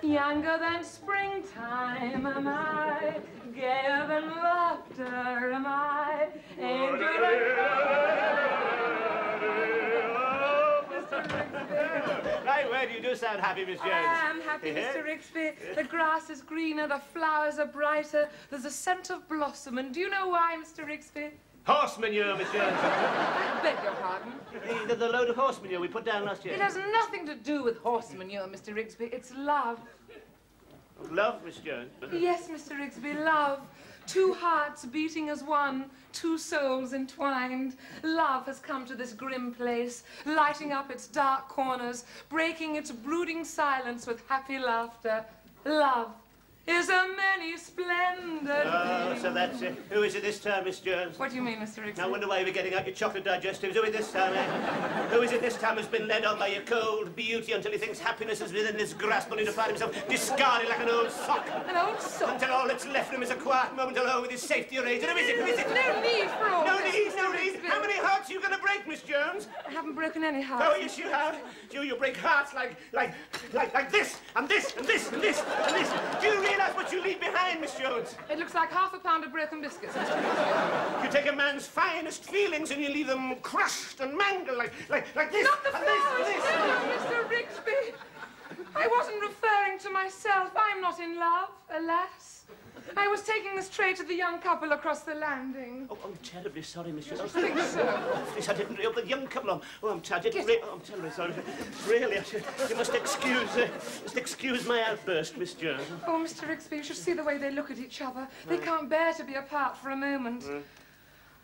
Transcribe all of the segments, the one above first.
Younger than springtime am I, gayer than laughter am I, angel Mr. Rigsby. Right, where do you do sound happy, Miss Jones? I am happy, Mr. Rigsby. The grass is greener, the flowers are brighter, there's a scent of blossom, and do you know why, Mr. Rigsby? Horse manure, Miss Jones. I beg your pardon? The load of horse manure we put down last year. It has nothing to do with horse manure, Mr. Rigsby. It's love. Love, Miss Jones? Yes, Mr. Rigsby, love. Two hearts beating as one, two souls entwined. Love has come to this grim place, lighting up its dark corners, breaking its brooding silence with happy laughter. Love is a many splendid thing. So that's it. Who is it this time, Miss Jones? What do you mean, Mr. Rigsby? I wonder why you're getting out your chocolate digestives. Who is this time, eh? Who is it this time who's been led on by your cold beauty until he thinks happiness is within his grasp, only to find himself discarded like an old sock? An old sock? Until all that's left of him is a quiet moment alone with his safety arranged. Who is it? Who is it? No need for all No this, need, Mr. no need. Rigsby. How many hearts are you going to break, Miss Jones? I haven't broken any hearts. Oh, yes, you have. You break hearts like this, and this, and this, and this, and this. Do you realise what you leave behind, Miss Jones? It looks like half a pound of broken biscuits, Mr. Rigsby. You take a man's finest feelings and you leave them crushed and mangled like this. Not the and flowers! this. No, Mr. Rigsby. I wasn't referring to myself. I'm not in love, alas. I was taking this tray to the young couple across the landing. Oh, I'm terribly sorry, Miss Jones. I think so. Please, I didn't realize the young couple. Oh, I'm terribly sorry. Really, you must excuse my outburst, Miss Jones. Oh, Mr. Rigsby, you should see the way they look at each other. They can't bear to be apart for a moment.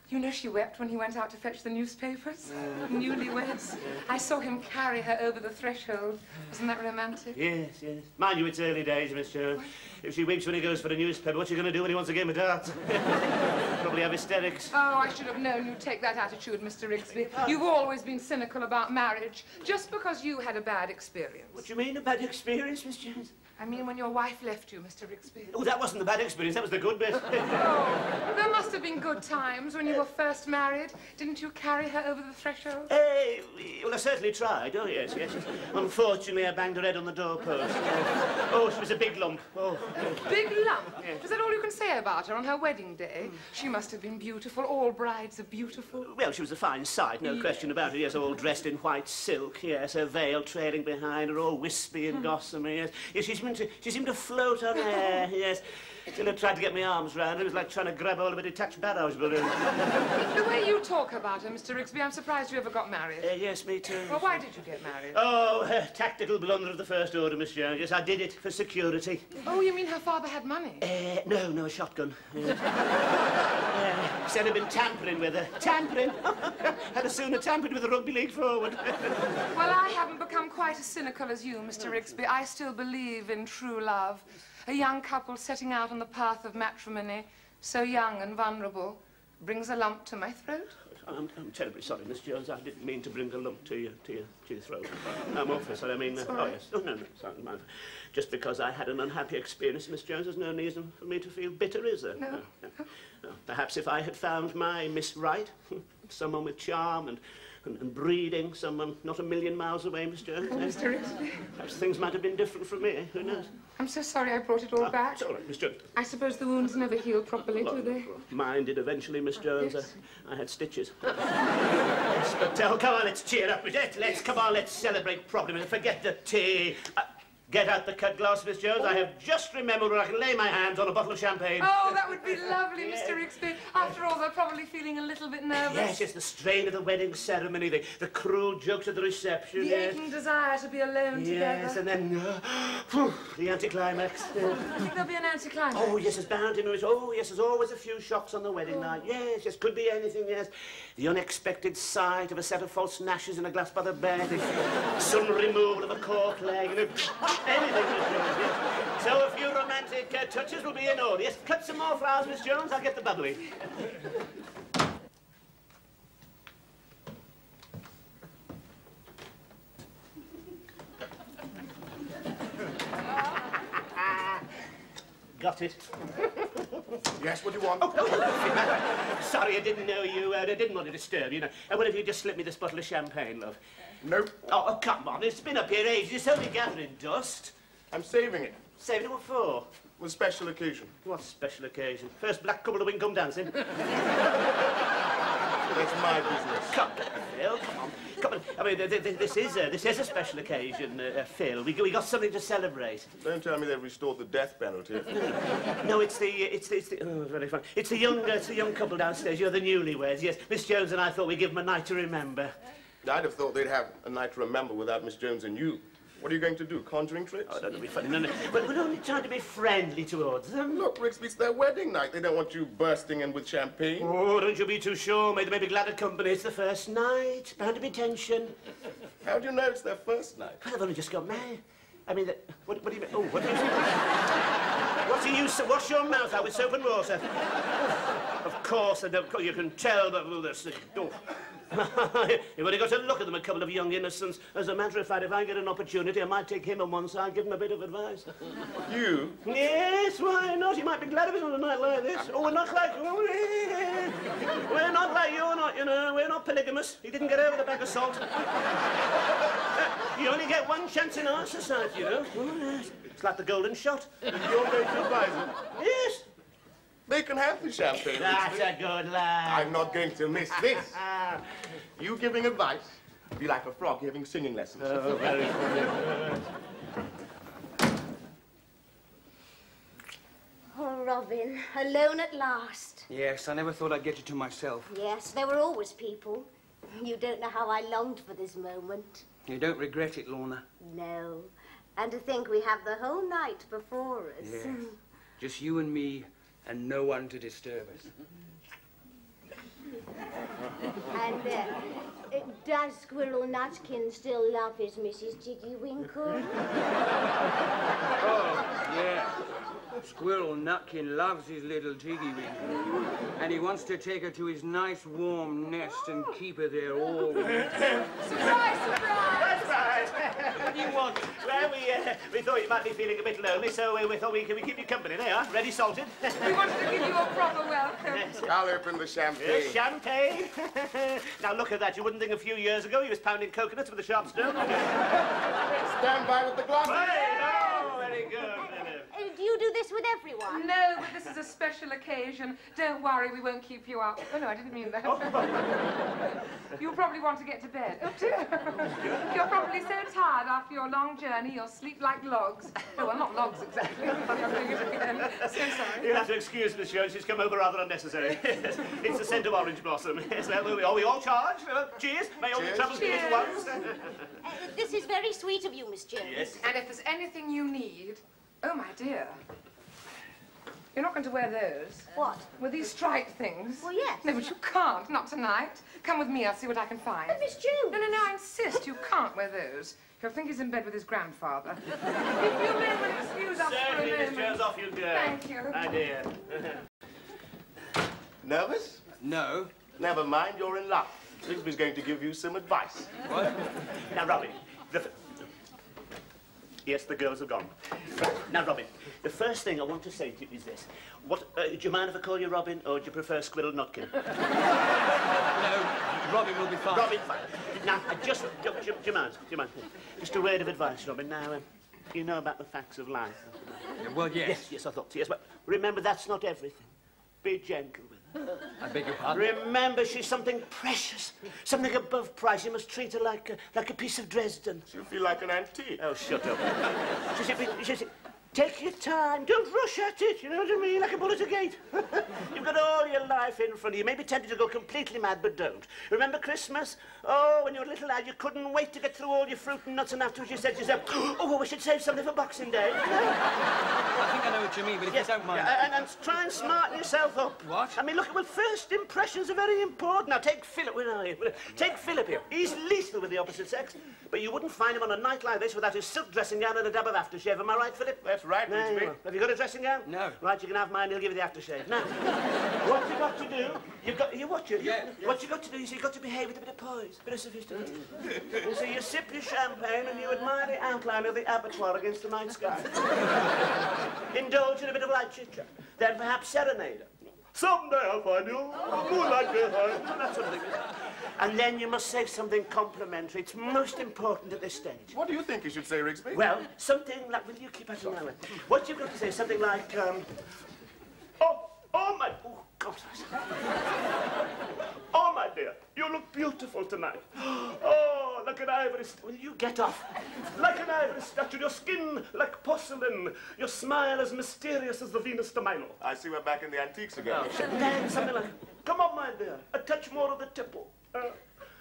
You know she wept when he went out to fetch the newspapers. Newly-weds. I saw him carry her over the threshold. Wasn't that romantic? Yes. Mind you, it's early days, Miss Jones. If she weeps when he goes for a newspaper, what's she going to do when he wants a game of darts? Probably have hysterics. Oh, I should have known you'd take that attitude, Mr. Rigsby. You've always been cynical about marriage, just because you had a bad experience. What do you mean, a bad experience, Miss Jones? I mean, when your wife left you, Mr. Rigsby. Oh, that wasn't the bad experience, that was the good bit. Oh, there must have been good times when you were first married. Didn't you carry her over the threshold? Well, I certainly tried. Oh, yes. Unfortunately, I banged her head on the doorpost. Oh, she was a big lump. Oh. Big lump? Yes. Is that all you can say about her on her wedding day? She must have been beautiful. All brides are beautiful. Well, she was a fine sight, no question about it. Yes, all dressed in white silk. Yes, her veil trailing behind her, all wispy and gossamer. Yes, she seemed to float on air. Yes. Till I tried to get my arms round her. It was like trying to grab hold of a detached barrow's balloon. The way you talk about her, Mr. Rigsby, I'm surprised you ever got married. Yes, me too. Well, why did you get married? Oh, tactical blunder of the first order, Miss Jones. Yes, I did it for security. Oh, you mean her father had money? No, a shotgun. Said I'd been tampering with her. Tampering? I'd as soon have tampered with a rugby league forward. Well, I haven't become quite as cynical as you, Mr. Rigsby. I still believe in true love. A young couple setting out on the path of matrimony, so young and vulnerable, brings a lump to my throat. I'm terribly sorry, Miss Jones. I didn't mean to bring a lump to your throat. I'm awfully sorry. I mean, oh yes. Oh no, sorry. Just because I had an unhappy experience, Miss Jones, there's no reason for me to feel bitter, is there? No. Perhaps if I had found my Miss Right, someone with charm and breeding, someone not a million miles away, Miss Jones. Oh, Mr. Rigsby. Perhaps things might have been different from me. Who knows? I'm so sorry I brought it all back. It's all right, Miss Jones. I suppose the wounds never heal properly, do they? Mine did eventually, Miss Jones. Yes. I had stitches. Yes, but come on, let's cheer up. Let's celebrate properly. Forget the tea. Get out the cut glass, Miss Jones. I have just remembered where I can lay my hands on a bottle of champagne. Oh, that would be lovely, Mr. Rigsby. After all, they're probably feeling a little bit nervous. Yes, the strain of the wedding ceremony, the cruel jokes at the reception. The aching desire to be alone together. Yes, and then the anticlimax. You think there'll be an anticlimax? Oh, yes, there's bound to be. Oh, yes, there's always a few shocks on the wedding night. Yes, could be anything, yes. The unexpected sight of a set of false gnashes in a glass by the bed, the sudden removal of a cork leg, anything, Miss Jones, yes. So a few romantic touches will be in order. Yes, cut some more flowers, Miss Jones. I'll get the bubbly. Got it. Yes, what do you want? Oh, sorry, I didn't know you. I didn't want to disturb you. What if you just slip me this bottle of champagne, love? Nope. Oh, come on. It's been up here ages. It's only gathering dust. I'm saving it. Saving it what for? For a special occasion. What special occasion? First black couple to win come dancing. That's my business. Come on, Phil, come on. Come on. I mean, this is a special occasion, Phil. We got something to celebrate. Don't tell me they've restored the death penalty. No, it's the oh, very funny. It's the young couple downstairs. You're the newlyweds. Yes, Miss Jones and I thought we'd give them a night to remember. I'd have thought they'd have a night to remember without Miss Jones and you. What are you going to do, conjuring tricks? Oh, don't be funny. No. But we're only trying to be friendly towards them. Look, Rigsby, it's their wedding night. They don't want you bursting in with champagne. Oh, don't you be too sure, mate. They may be glad of company. It's the first night. Bound to be tension. How do you know it's their first night? Well, they've only just got married. I mean, what do you mean? Oh, what do you mean? What do you say? Wash your mouth out with soap and water. Of course, you can tell that... Oh. You've only got to look at them, a couple of young innocents. As a matter of fact, if I get an opportunity, I might take him on one side, give him a bit of advice. You? Yes, why not? You might be glad of it on a night like this. Oh, we're not like... We're not like you're not, you know. We're not polygamous. He didn't get over the bag of salt. You only get one chance in our society, you know. Oh, yes. It's like the golden shot. You're going to advise them? Yes. They can have the champagne. That's a good lad. I'm not going to miss this. You giving advice be like a frog giving singing lessons. Oh, very funny. Oh, Robin, alone at last. Yes, I never thought I'd get you to myself. Yes, there were always people. You don't know how I longed for this moment. You don't regret it, Lorna? No. And to think we have the whole night before us. Yes. Just you and me, and no one to disturb us. And does Squirrel Nutkin still love his Mrs. Tiggywinkle? Oh, yeah. Squirrel Nutkin loves his little Tiggywinkle. And he wants to take her to his nice warm nest and keep her there all winter. Surprise, surprise! That's right. What do you want? Well, we thought you might be feeling a bit lonely, so we thought we could keep you company. There you are, ready salted. We wanted to give you a proper welcome. Yes. I'll open the champagne. Champagne. Now look at that. You wouldn't think a few years ago he was pounding coconuts with a sharp stone. Stand by with the glasses. Hey, oh, very good. Do you do this with everyone? No, but this is a special occasion. Don't worry, we won't keep you up. Oh, no, I didn't mean that. You'll probably want to get to bed. Oh, dear. You're probably so tired after your long journey, you'll sleep like logs. Oh, well, not logs exactly. I'm doing it again. So sorry. You'll have to excuse Miss Jones. She's come over rather unnecessary. It's the scent of orange blossom. Yes, well, are we all charged? Cheers. May all your troubles be at once. This is very sweet of you, Miss Jones. Yes. And if there's anything you need... Oh, my dear. You're not going to wear those. What? Well, these striped things. Well, yes. No, but you can't. Not tonight. Come with me. I'll see what I can find. But Miss Jones. No, I insist. You can't wear those. He'll think he's in bed with his grandfather. If you'll excuse us for a Certainly, moment. Miss Jones, off you go. Thank you. My dear. Nervous? No. Never mind, you're in luck. Rigsby's going to give you some advice. What? Now, Robin, yes, the girls have gone. Now, Robin, the first thing I want to say to you is this. Do you mind if I call you Robin, or do you prefer Squirrel Nutkin? No, Robin will be fine. Robin, fine. Now, do you mind? Just a word of advice, Robin. Now, you know about the facts of life. Well, yes. Yes, I thought so, yes. But remember, that's not everything. Be gentle with her. I beg your pardon? Remember, she's something precious, something above price. You must treat her like a piece of Dresden. You feel like an antique. Oh, shut up. She said, take your time. Don't rush at it. You know what I mean? Like a bull at a gate. You've got all your life in front of you. You may be tempted to go completely mad, but don't. Remember Christmas? Oh, when you were a little lad, you couldn't wait to get through all your fruit and nuts, and afterwards you said to yourself, oh, we should save something for Boxing Day. I think I know what you mean, but if you don't mind... And try and smarten yourself up. What? I mean, look, well, first impressions are very important. Now, take Philip. Where are you? Take Philip here. He's lethal with the opposite sex, but you wouldn't find him on a night like this without his silk dressing gown and a dab of aftershave. Am I right, Philip? That's right, Rigsby. Have you got a dressing gown? No. Right, you can have mine. He'll give you the aftershave. Now, what you got to do? What you got to do is you've got to behave with a bit of poise, a bit of sophistication. You see, you sip your champagne and you admire the outline of the abattoir against the night sky. Indulge in a bit of light chit-chat. Then perhaps serenade her. Someday I'll find you, moonlight behind, that sort of thing. And then you must say something complimentary. It's most important at this stage. What do you think you should say, Rigsby? Well, something like... Will you keep out of my way? What you've got to say is something like, oh, my... Oh, God. Oh, my dear, you look beautiful tonight. Oh, like an ivory... Will you get off? Like an ivory statue, your skin like porcelain, your smile as mysterious as the Venus de Milo. I see we're back in the antiques again. Then something like, come on, my dear, a touch more of the tipple.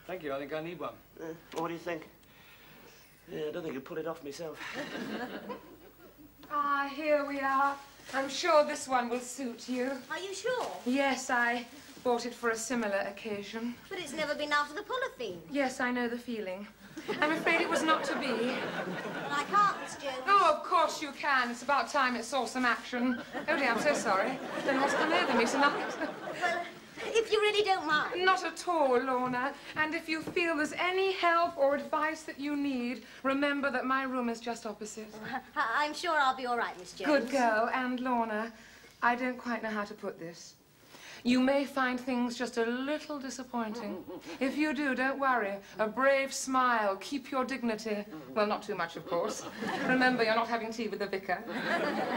Thank you, I think I need one. What do you think? Yeah, I don't think I could pull it off myself. Ah, here we are. I'm sure this one will suit you. Are you sure? Yes, I bought it for a similar occasion. But it's never been out of the polythene. Yes, I know the feeling. I'm afraid it was not to be. Well, I can't, Miss Jones. Oh, of course you can. It's about time it saw some action. Oh, dear, I'm so sorry. Don't know what's come over me tonight. Well, if you really don't mind. Not at all, Lorna. And if you feel there's any help or advice that you need, remember that my room is just opposite. I'm sure I'll be all right, Miss Jones. Good girl. And, Lorna, I don't quite know how to put this. You may find things just a little disappointing. If you do, don't worry. A brave smile. Keep your dignity. Well, not too much, of course. Remember, you're not having tea with the vicar.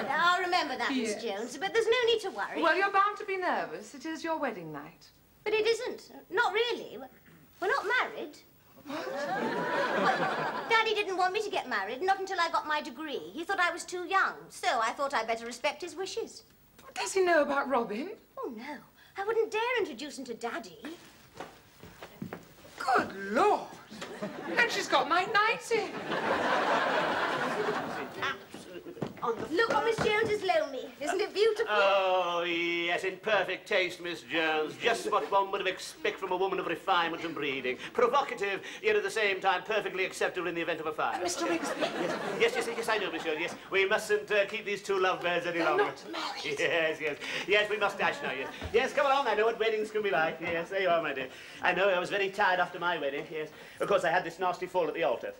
I'll remember that, Yes. Miss Jones, but there's no need to worry. Well, you're bound to be nervous. It is your wedding night. But it isn't. Not really. We're not married. Well, Daddy didn't want me to get married, not until I got my degree. He thought I was too young, so I thought I'd better respect his wishes. Does he know about Robin? Oh, no. I wouldn't dare introduce him to Daddy. Good Lord! And she's got my 90. Look what Miss Jones has loaned me. Isn't it beautiful? Oh, yes, in perfect taste, Miss Jones. Just what one would expect from a woman of refinement and breeding. Provocative, yet at the same time perfectly acceptable in the event of a fire. Mr. Rigsby. Yes, I know, Miss Jones, yes. We mustn't keep these two lovebirds any longer. Not married. Yes, we must dash now, yes. Yes, come along, I know what weddings can be like. Yes, there you are, my dear. I know, I was very tired after my wedding, yes. Of course, I had this nasty fall at the altar.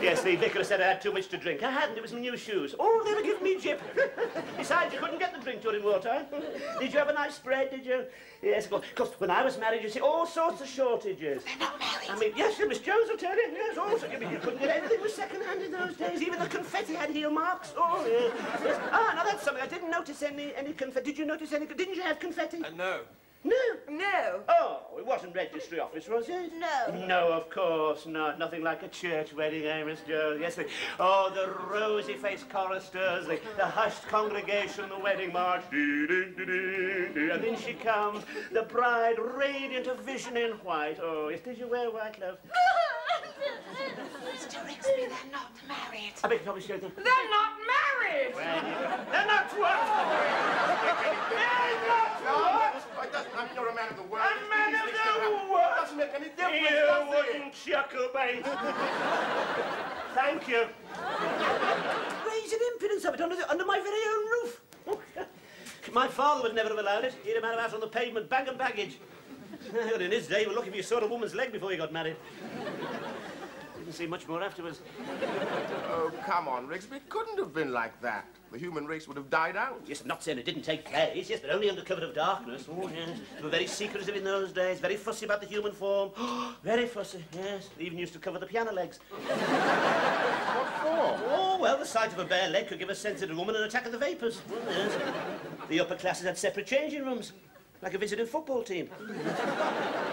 Yes, the vicar said I had too much to drink. I hadn't, it was my new shoes. Oh, they were giving me jip. Besides, you couldn't get the drink during wartime. Did you have a nice spread, did you? Yes, of course, when I was married, you see, all sorts of shortages. They're not married. I mean, yes, Miss Jones will tell you, yes, also, I mean, you couldn't get anything was second-hand in those days. Even the confetti had heel marks. Oh, yes. Ah, now that's something. I didn't notice any confetti. Did you notice any? Didn't you have confetti? No. No. No. Oh, it wasn't registry office, was it? No. No, of course not. Nothing like a church wedding, eh, Miss Jones? Yes, oh, the rosy-faced choristers, the hushed congregation, the wedding march. And then she comes, the bride radiant of vision in white. Oh, yes, did you wear white, love? Mr. Rigsby, they're not married. I beg your pardon, Miss Jones. They're not married! They're not what? They're not what? I mean, you're a man of the world. A man of the world? It doesn't make any difference. You does it? wouldn't chuckle, mate. Thank you. Raising impudence of it under my very own roof. My father would never have allowed it. He'd have had him out on the pavement, bag and baggage. In his day, we're lucky if you saw a woman's leg before you got married. Didn't see much more afterwards. Oh, come on, Rigsby. It couldn't have been like that. The human race would have died out. Yes, I'm not saying it didn't take place, yes, but only under cover of darkness. Oh, yes. They were very secretive in those days, very fussy about the human form. Very fussy, yes. They even used to cover the piano legs. What for? Oh, well, the sight of a bare leg could give a sensitive woman an attack of the vapours. Oh, yes. The upper classes had separate changing rooms, like a visiting football team.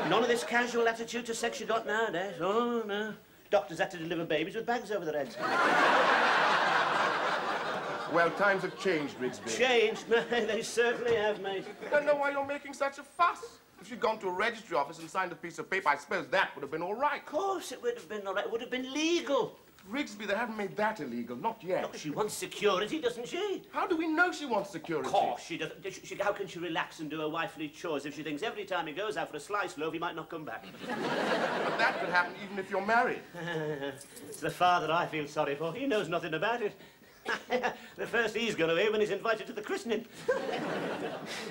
None of this casual attitude to sex you got nowadays. Oh, no. Doctors had to deliver babies with bags over their heads. Well, times have changed, Rigsby. Changed? They certainly have, mate. I don't know why you're making such a fuss. If you'd gone to a registry office and signed a piece of paper, I suppose that would have been all right. Of course it would have been all right. It would have been legal. Rigsby, they haven't made that illegal, not yet. Look, she wants security, doesn't she? How do we know she wants security? Of course she doesn't. How can she relax and do her wifely chores if she thinks every time he goes out for a slice loaf, he might not come back? But that could happen even if you're married. It's the father I feel sorry for. He knows nothing about it. The first he's going to hear when he's invited to the christening.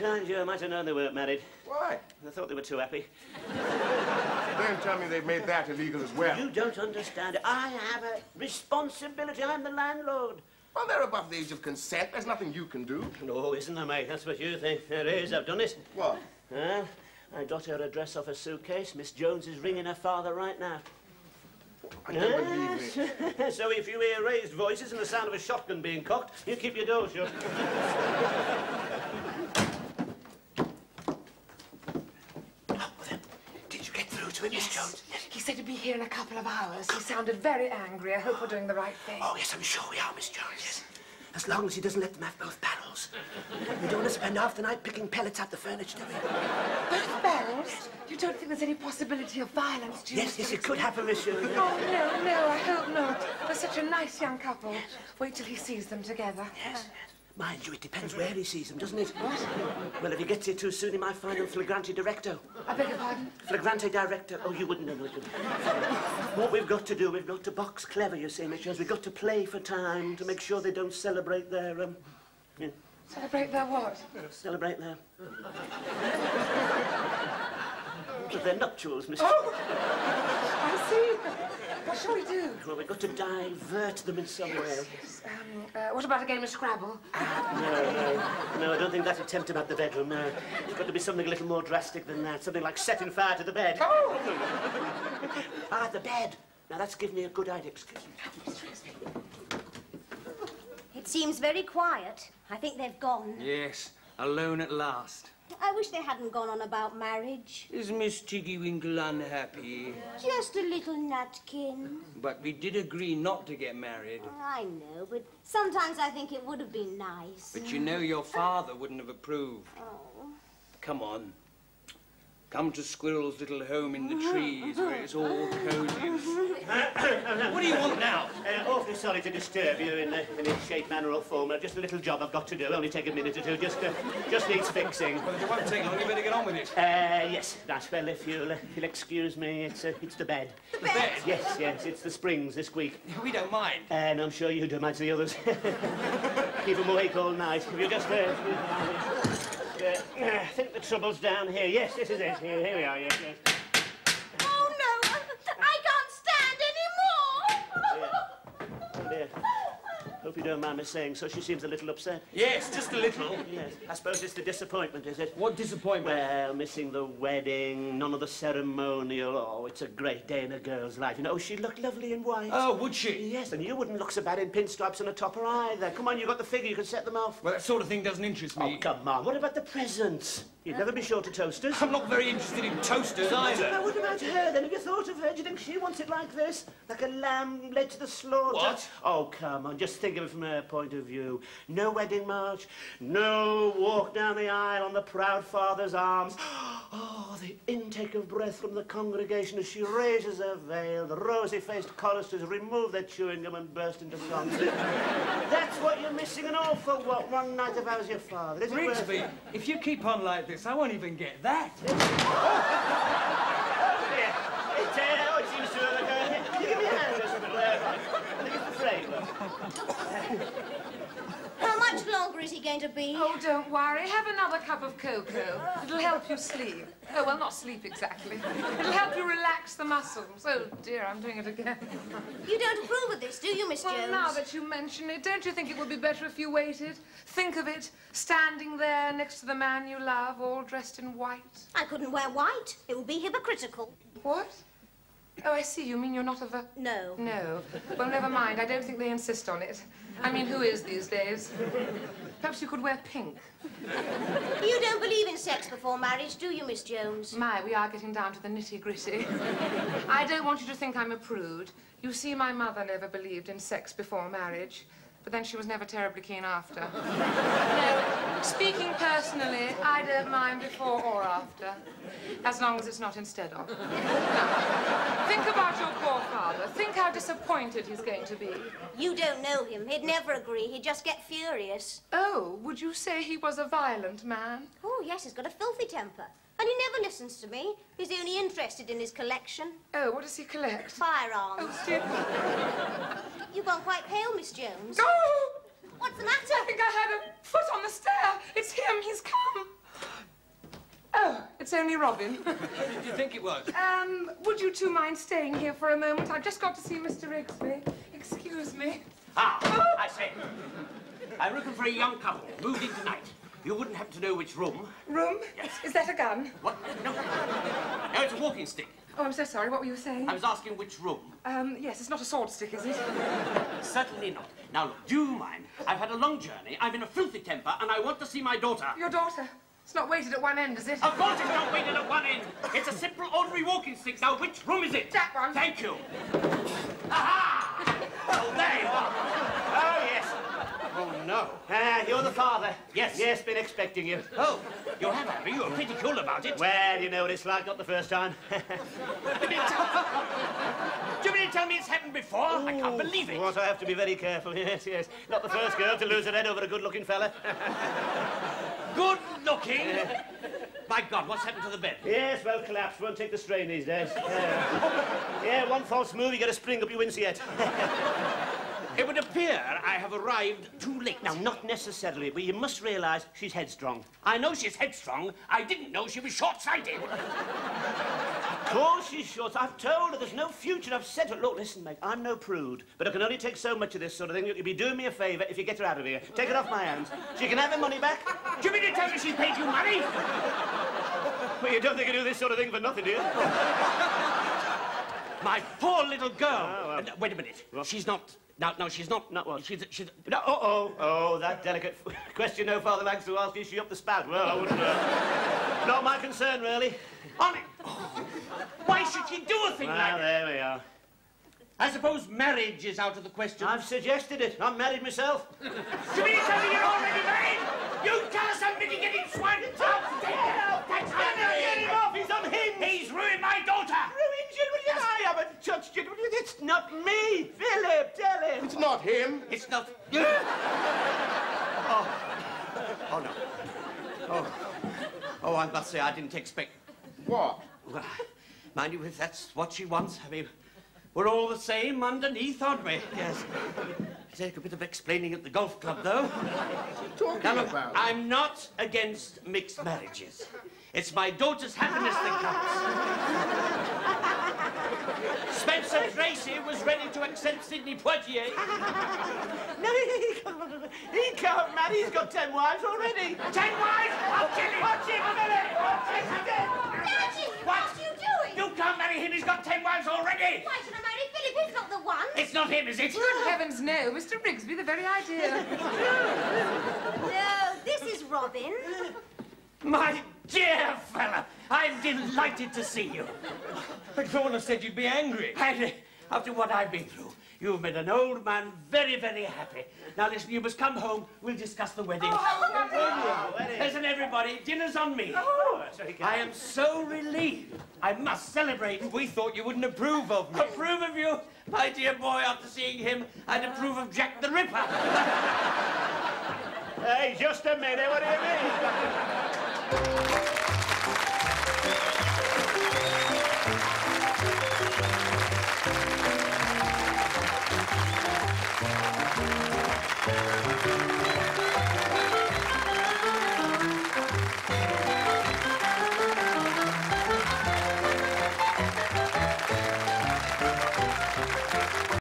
Mind you, I might have known they weren't married. Why? I thought they were too happy. Don't tell me they've made that illegal as well. You don't understand it. I have a responsibility. I'm the landlord. Well, they're above the age of consent. There's nothing you can do. No, isn't there, mate? That's what you think. There is. I've done it. What? Huh? I got her address off her suitcase. Miss Jones is ringing her father right now. I don't believe it. So if you hear raised voices and the sound of a shotgun being cocked, you keep your door shut. Did you get through to him, Miss Jones? Yes. He said he'd be here in a couple of hours. He sounded very angry. I hope we're doing the right thing. Oh, yes, I'm sure we are, Miss Jones, yes. As long as he doesn't let them have both barrels. We don't want to spend half the night picking pellets out the furniture, do we? Both barrels? You don't think there's any possibility of violence, do you? Yes, it could happen, Miss Jones. Oh, no, I hope not. They're such a nice young couple. Wait till he sees them together. Yes. Mind you, it depends where he sees them, doesn't it? What? Well, if he gets here too soon, he might find them flagrante directo. I beg your pardon? Flagrante directo. Oh, you wouldn't know, would you? What we've got to do, we've got to box clever, you see, Miss Jones. We've got to play for time to make sure they don't celebrate their, yeah. Celebrate their what? Celebrate their... their nuptials, Miss... Oh! I see. What shall we do? Well, we've got to divert them in some way. Yes. What about a game of Scrabble? No, I don't think that'd tempt him out the bedroom, no. It's got to be something a little more drastic than that. Something like setting fire to the bed. Oh! The bed. Now, that's given me a good idea. Excuse me. It seems very quiet. I think they've gone. Yes, alone at last. I wish they hadn't gone on about marriage. Is Miss Tiggywinkle unhappy? Just a little nutkin. But we did agree not to get married. I know, but sometimes I think it would have been nice. But you know your father wouldn't have approved. Oh. Come on. Come to Squirrel's little home in the trees where it's all cozy. What do you want now? Awfully sorry to disturb you in any shape, manner or form. Just a little job I've got to do. Only take a minute or two. Just needs fixing. Well, if it won't take long, you better get on with it. Yes. Right. Well, if you'll excuse me, it's the bed. The bed? Yes. It's the springs this week. We don't mind. And I'm sure you don't mind the others. Keep them awake all night. If you just... I think the trouble's down here. Yes, this is it. Here we are, yes. Oh, no! I can't stand anymore! Oh, dear. Hope you don't mind me saying so. She seems a little upset. Yes, just a little. Yes. I suppose it's the disappointment, is it? What disappointment? Well, missing the wedding, none of the ceremonial. Oh, it's a great day in a girl's life. You know, she looked lovely in white. Oh, would she? Yes, and you wouldn't look so bad in pinstripes and a topper either. Come on, you've got the figure. You can set them off. Well, that sort of thing doesn't interest me. Oh, come on. What about the presents? You'd never be short of toasters. I'm not very interested in toasters either. Now, what about her, then? Have you thought of her? Do you think she wants it like this? Like a lamb led to the slaughter? What? Oh, come on. Just think of it from her point of view. No wedding march. No walk down the aisle on the proud father's arms. Oh, the intake of breath from the congregation as she raises her veil. The rosy-faced choristers remove their chewing gum and burst into song. That's what you're missing, and all for what? One night if I was your father. Is it worth Rigsby, it? if you keep on like this, I won't even get that. It seems to have occurred. Can you give me a hand or something? I think it's the frame. How much longer is he going to be? Oh, don't worry. Have another cup of cocoa. It'll help you sleep. Oh, well, not sleep exactly. It'll help you relax the muscles. Oh, dear, I'm doing it again. You don't approve of this, do you, Miss Well, Jones? now that you mention it, don't you think it would be better if you waited? Think of it, standing there next to the man you love, all dressed in white. I couldn't wear white. It would be hypocritical. What? Oh, I see. You mean you're not of a... No. No. Well, never mind. I don't think they insist on it. I mean, who is these days? Perhaps you could wear pink. You don't believe in sex before marriage, do you, Miss Jones? My, we are getting down to the nitty-gritty. I don't want you to think I'm a prude. You see, my mother never believed in sex before marriage. But then she was never terribly keen after. No, speaking personally, I don't mind before or after, as long as it's not instead of. Now, think about your poor father. Think how disappointed he's going to be. You don't know him. He'd never agree. He'd just get furious. Oh, would you say he was a violent man? Oh, yes, he's got a filthy temper. And he never listens to me. He's only interested in his collection. Oh, what does he collect? Firearms. Oh, dear. You've gone quite pale, Miss Jones. Oh! What's the matter? I think I had a foot on the stair. It's him. He's come. Oh, it's only Robin. Who did you think it was? Would you two mind staying here for a moment? I've just got to see Mr. Rigsby. Excuse me. I say. I'm looking for a young couple. Moved in tonight. You wouldn't happen to know which room? Room? Yes. Is that a gun? What? No. No, it's a walking stick. Oh, I'm so sorry. What were you saying? I was asking which room. Yes, it's not a sword stick, is it? Certainly not. Now, look, do you mind? I've had a long journey, I'm in a filthy temper, and I want to see my daughter. Your daughter? It's not weighted at one end, is it? Of course it's not weighted at one end. It's a simple, ordinary walking stick. Now, which room is it? That one. Thank you. Aha! Oh, there you are. Oh, yes. Oh, no. You're the father. Yes. Yes, been expecting you. Oh, you have, have you? You were pretty cool about it. Well, you know what it's like, not the first time. Do you mean to tell me it's happened before? I can't believe it. What, I have to be very careful, yes, yes. Not the first girl to lose her head over a good-looking fella. Good looking? My God, what's happened to the bed? Yes, well, collapsed. Won't take the strain these days. Yeah, one false move, you get a spring up your windset. It would appear I have arrived too late. Now, not necessarily, but you must realise she's headstrong. I know she's headstrong. I didn't know she was short-sighted. Of course she's short. I've told her there's no future. I've said to her, look, listen, mate, I'm no prude, but I can only take so much of this sort of thing. You'll be doing me a favour if you get her out of here. Take it off my hands. She can have her money back. Do you mean to tell me she paid you money? Well, you don't think I do this sort of thing for nothing, do you? My poor little girl. Oh, well. Wait a minute. What? She's not... No, she's not... Not what? She's... No, oh, that delicate question no father likes to ask. Is she up the spout? Well, I wouldn't... Not my concern, really. On it. Oh, why should she do a thing like that? There we are. I suppose marriage is out of the question. I've suggested it. I'm married myself. Do you mean to tell me you're already married? You tell us I'm getting swine. That's Get him off! He's unhinged! He's ruined my daughter. Ruined you? Well, I haven't touched you. It's not me. Philip, tell him. It's not him. It's not... Oh, no. Oh, I must say, I didn't expect... What? Well, mind you, if that's what she wants, I mean, we're all the same underneath, aren't we? Yes. Take a bit of explaining at the golf club, though. Talking Now, look, about? I'm not against mixed marriages. It's my daughter's happiness that counts. Spencer Tracy was ready to accept Sidney Poitier. No, he can't marry. He's got 10 wives already. 10 wives? I'll kill him! Watch him, Philip! Watch him! Daddy, what are you doing? You can't marry him. He's got 10 wives already. Why should I marry Philip? He's not the one. It's not him, is it? Good heavens, no. Mr. Rigsby, the very idea. No, this is Robin. My dear fella, I'm delighted to see you. But no one has said you'd be angry. And after what I've been through, you've made an old man very, very happy. Now listen, you must come home. We'll discuss the wedding. Listen, everybody, dinner's on me. I am so relieved. I must celebrate. We thought you wouldn't approve of me. Approve of you? My dear boy, after seeing him, I'd approve of Jack the Ripper. Hey, just a minute. What do you mean?